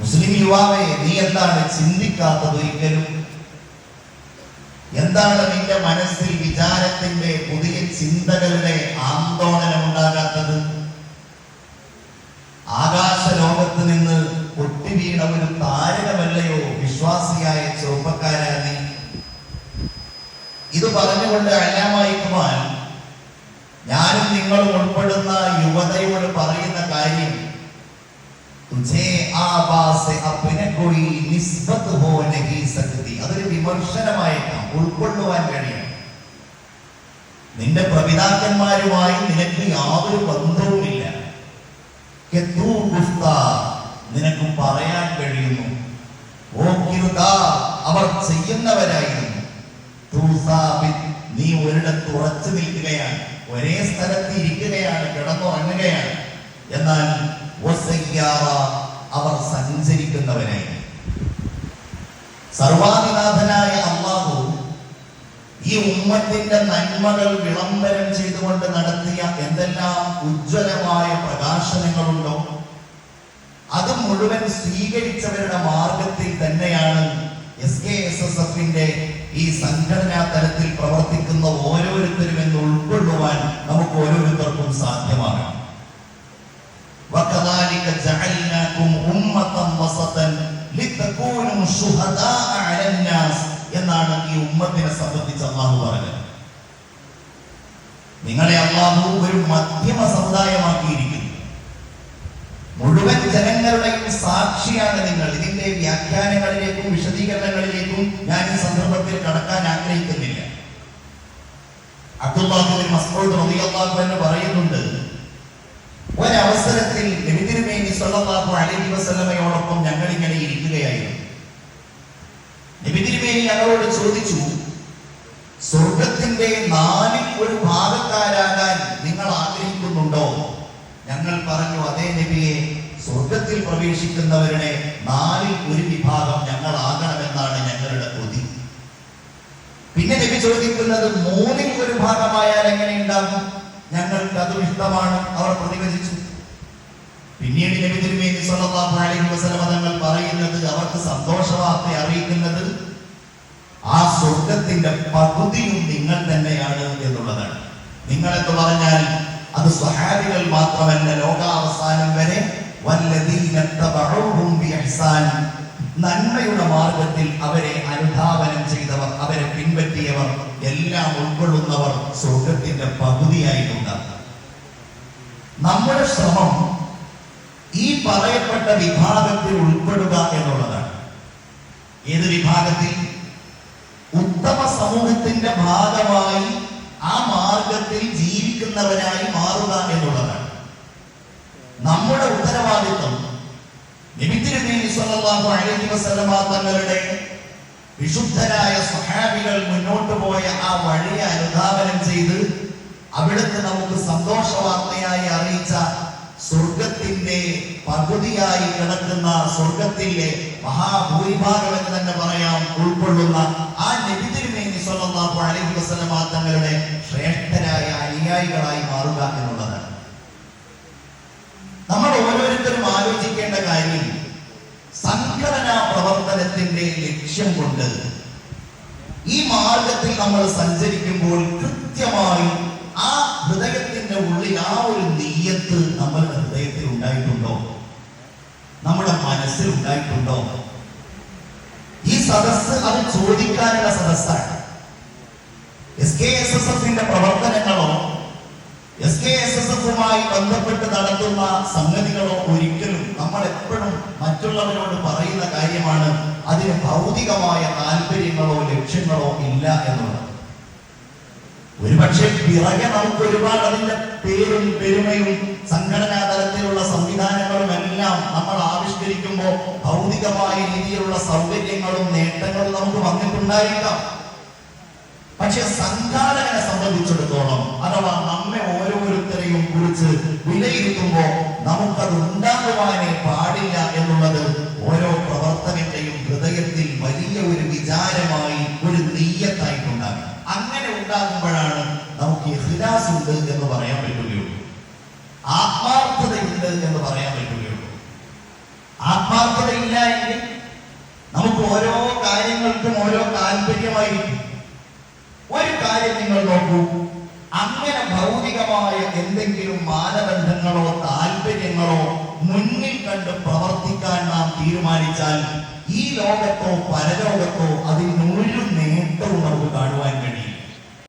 മുസ്ലിം യുവാവേ, നീ എന്താണ് ചിന്തിക്കാത്തത്? ഒരിക്കലും എന്താണ് നിന്റെ മനസ്സിൽ വിചാരത്തിന്റെ പുതിയ ചിന്തകളുടെ ആന്തോളനം ഉണ്ടാകാത്തത്? ആകാശ ലോകത്ത് നിന്ന് പൊട്ടിവീണ ഒരു താരകമല്ലയോ വിശ്വാസിയായ ചെറുപ്പക്കാരാ നീ? ഇത് പറഞ്ഞുകൊണ്ട് അല്ലാമ ഇഖ്ബാൽ ഞാനും നിങ്ങളും ഉൾപ്പെടുന്ന യുവതയോട് പറയുന്ന കാര്യം, അതൊരു വിമർശനമായേക്കാം, ഉൾക്കൊള്ളുവാൻ കഴിയണം. നിന്റെ പ്രപിതാക്കന്മാരുമായി നിനക്ക് യാതൊരു ബന്ധവുമില്ല, നിനക്കും പറയാൻ കഴിയുന്നു. അവർ ചെയ്യുന്നവരായിരുന്നു. നീ ഒരിടത്ത് ഉറച്ചു നിൽക്കുകയാണ്, ഒരേ സ്ഥലത്ത് ഇരിക്കുകയാണ്, കിടന്നുറങ്ങുകയാണ്. എന്നാൽ അവർ സഞ്ചരിക്കുന്നവരായി. സർവാധിനാഥനായ അല്ലാഹു ഈ ഉമ്മത്തിന്റെ നന്മകൾ വിളംബരം ചെയ്തുകൊണ്ട് നടത്തിയ എന്തെല്ലാം ഉജ്ജ്വലമായ പ്രകാശനങ്ങളുണ്ടോ അത് മുഴുവൻ സ്വീകരിച്ചവരുടെ മാർഗത്തിൽ തന്നെയാണ് SKSSFന്റെ ഈ സംഘടനാ തലത്തിൽ പ്രവർത്തിക്കുന്ന ഓരോരുത്തരും എന്ന് ഉൾക്കൊള്ളുവാൻ നമുക്ക് ഓരോരുത്തർക്കും സാധ്യമാകണം. وَكَذَلِكَ جَعَلْنَاكُمْ أُمَّةً وَسَطًا لِتَكُونُوا شُهَدَاءَ عَلَى النَّاسِ എന്നാണ് ഈ ഉമ്മത്തിനെ സംബന്ധിച്ച് അല്ലാഹു പറഞ്ഞത്. നിങ്ങളെ അല്ലാഹു ഒരു മധ്യമ സമുദായമാക്കിയിരിക്കുന്നു. മുഴുവൻ ജനങ്ങളുടെയും സാക്ഷിയാണ് നിങ്ങൾ. ഇതിന്റെ വ്യാഖ്യാനങ്ങളിലേക്കും വിശദീകരണങ്ങളിലേക്കും ഞാൻ ഈ സന്ദർഭത്തിൽ കടക്കാൻ ആഗ്രഹിക്കുന്നില്ല. അബ്ദുല്ലാഹ് ഇബ്നു മസ്ഊദ് റളിയല്ലാഹു അൻഹു പറയുന്നുണ്ട്, ഒരവസരത്തിൽ നബി തിരുമേനി സ്വല്ലല്ലാഹു അലൈഹി വസല്ലമയോടൊപ്പം ഞങ്ങൾ ഇങ്ങനെ ഇരിക്കുകയായിരുന്നു. നബി തിരുമേനി ഞങ്ങളോട് ചോദിച്ചു, സ്വർഗത്തിന്റെ 4 ഭാഗക്കാരാകാൻ നിങ്ങൾ ആഗ്രഹിക്കുന്നുണ്ടോ? ഞങ്ങൾ പറഞ്ഞു, അതേ നബിയെ, സ്വർഗത്തിൽ പ്രവേശിക്കുന്നവരുടെ 4 വിഭാഗം ഞങ്ങൾ ആകണമെന്നാണ് ഞങ്ങളുടെ കൊതി. പിന്നെ നബി ചോദിക്കുന്നത്, 3 ഭാഗമായാൽ എങ്ങനെ ഉണ്ടാകും? ഞങ്ങൾക്ക് അതും ഇഷ്ടമാണ്. അവർ പ്രതിവചിച്ചു. പിന്നീട് നബി തിരുമേനി സ്വല്ലല്ലാഹു അലൈഹി വസല്ലം തങ്ങൾ പറയുന്നത്, അവർക്ക് സന്തോഷവാർത്ത അറിയിക്കുന്നത് ആ സ്വർഗത്തിന്റെ പകുതിയും നിങ്ങൾ തന്നെയാണ് എന്നുള്ളതാണ്. നിങ്ങൾ എന്ന് പറഞ്ഞാൽ അത് സ്വഹാബികൾ മാത്രമല്ല, ലോകാവസാനം വരെ വല്ലദീന തബഉഹും ബിഇഹ്സാൻ, നന്മയുടെ മാർഗത്തിൽ അവരെ അനുധാവനം ചെയ്തവർ, അവരെ പിൻപറ്റിയവർ എല്ലാം ഉൾക്കൊള്ളുന്നവർ സ്വർഗത്തിന്റെ പകുതിയായിട്ടുണ്ട്. നമ്മുടെ ശ്രമം ഈ പറയപ്പെട്ട വിഭാഗത്തിൽ ഉൾപ്പെടുക എന്നുള്ളതാണ്. ഏത് വിഭാഗത്തിൽ? ഉത്തമ സമൂഹത്തിന്റെ ഭാഗമായി ആ മാർഗത്തിൽ ജീവിക്കുന്നവരായി മാറുക എന്നുള്ളതാണ് നമ്മുടെ ഉത്തരവാദിത്വം. നബി തിരുമേനി സ്വല്ലല്ലാഹു അലൈഹി വസല്ലമ തങ്ങളുടെ വിശുദ്ധരായ സ്വഹാബികൾ മുന്നോട്ട് പോയ ആ വഴിയെ അനുധാവനം ചെയ്ത് അവിടുത്തെ നമുക്ക് സന്തോഷവാർത്തയായി അറിയിച്ച സ്വർഗത്തിന്റെ പകുതിയായി കിടക്കുന്ന, സ്വർഗത്തിലെ മഹാഭൂരിഭാഗം എന്ന് തന്നെ പറയാം, ഉൾക്കൊള്ളുന്ന ആ നബി തിരുമേനി സ്വല്ലല്ലാഹു അലൈഹി വസല്ലമ തങ്ങളുടെ ശ്രേഷ്ഠരായ അനുയായികളായി മാറുക എന്നുള്ളതാണ്. നമ്മൾ ഓരോരുത്തരും ആലോചിക്കേണ്ട കാര്യം, സംഘടനാ പ്രവർത്തനത്തിന്റെ ലക്ഷ്യം കൊണ്ട് ഈ മാർഗത്തിൽ നമ്മൾ സഞ്ചരിക്കുമ്പോൾ കൃത്യമായി ആ ഹൃദയത്തിന്റെ ഉള്ളിൽ ആ ഒരു നിയ്യത്ത് നമ്മളുടെ ഹൃദയത്തിൽ ഉണ്ടായിട്ടുണ്ടോ? നമ്മുടെ മനസ്സിൽ ഉണ്ടായിട്ടുണ്ടോ? ഈ സദസ്സ് അത് ചോദിക്കാനുള്ള സദസ്സാണ്. SKSSFന്റെ പ്രവർത്തനങ്ങളോ SKSSFുമായി ബന്ധപ്പെട്ട് നടത്തുന്ന സംഗതികളോ ഒരിക്കലും നമ്മൾ എപ്പോഴും മറ്റുള്ളവരോട് പറയുന്ന കാര്യമാണ്, അതിന് ഭൗതികമായ താല്പര്യങ്ങളോ ലക്ഷ്യങ്ങളോ ഇല്ല എന്നുള്ളത്. ഒരുപക്ഷെ പിറകെ നമുക്ക് ഒരുപാട് അതിന്റെ പേരും പെരുമയും സംഘടനാ തലത്തിലുള്ള സംവിധാനങ്ങളും എല്ലാം നമ്മൾ ആവിഷ്കരിക്കുമ്പോൾ ഭൗതികമായ രീതിയിലുള്ള സൗകര്യങ്ങളും നേട്ടങ്ങളും നമുക്ക് വന്നിട്ടുണ്ടായിരിക്കാം. പക്ഷെ സംഘാടകനെ സംബന്ധിച്ചിടത്തോളം, അഥവാ നമ്മെ ഓരോരുത്തരെയും കുറിച്ച് വിലയിരുത്തുമ്പോൾ നമുക്കത് ഉണ്ടാകുവാനേ പാടില്ല എന്നുള്ളത് ഓരോ പ്രവർത്തകന്റെയും ഹൃദയത്തിൽ വലിയ ഒരു വിചാരമായി, ഒരു നിയ്യത്തായിട്ടുണ്ടാകും. അങ്ങനെ ഉണ്ടാകുമ്പോഴാണ് നമുക്ക് ഇഖ്ലാസ് ഉണ്ട് എന്ന് പറയാൻ പറ്റുകയുള്ളൂ. എന്ന് പറയാൻ പറ്റുകയുള്ളൂ. ആത്മാർത്ഥതയില്ല എങ്കിൽ നമുക്ക് ഓരോ കാര്യങ്ങൾക്കും ഓരോ താല്പര്യമായിരിക്കും. ഒരു കാര്യം നിങ്ങൾ നോക്കൂ, അങ്ങനെ ഭൗതികമായ എന്തെങ്കിലും മാനദണ്ഡങ്ങളോ താല്പര്യങ്ങളോ മുന്നിൽ കണ്ട് പ്രവർത്തിക്കാൻ നാം തീരുമാനിച്ചാൽ ഈ ലോകത്തോ പരലോകത്തോ അതിനൊരു നേട്ടവും നമുക്ക് കാണുവാൻ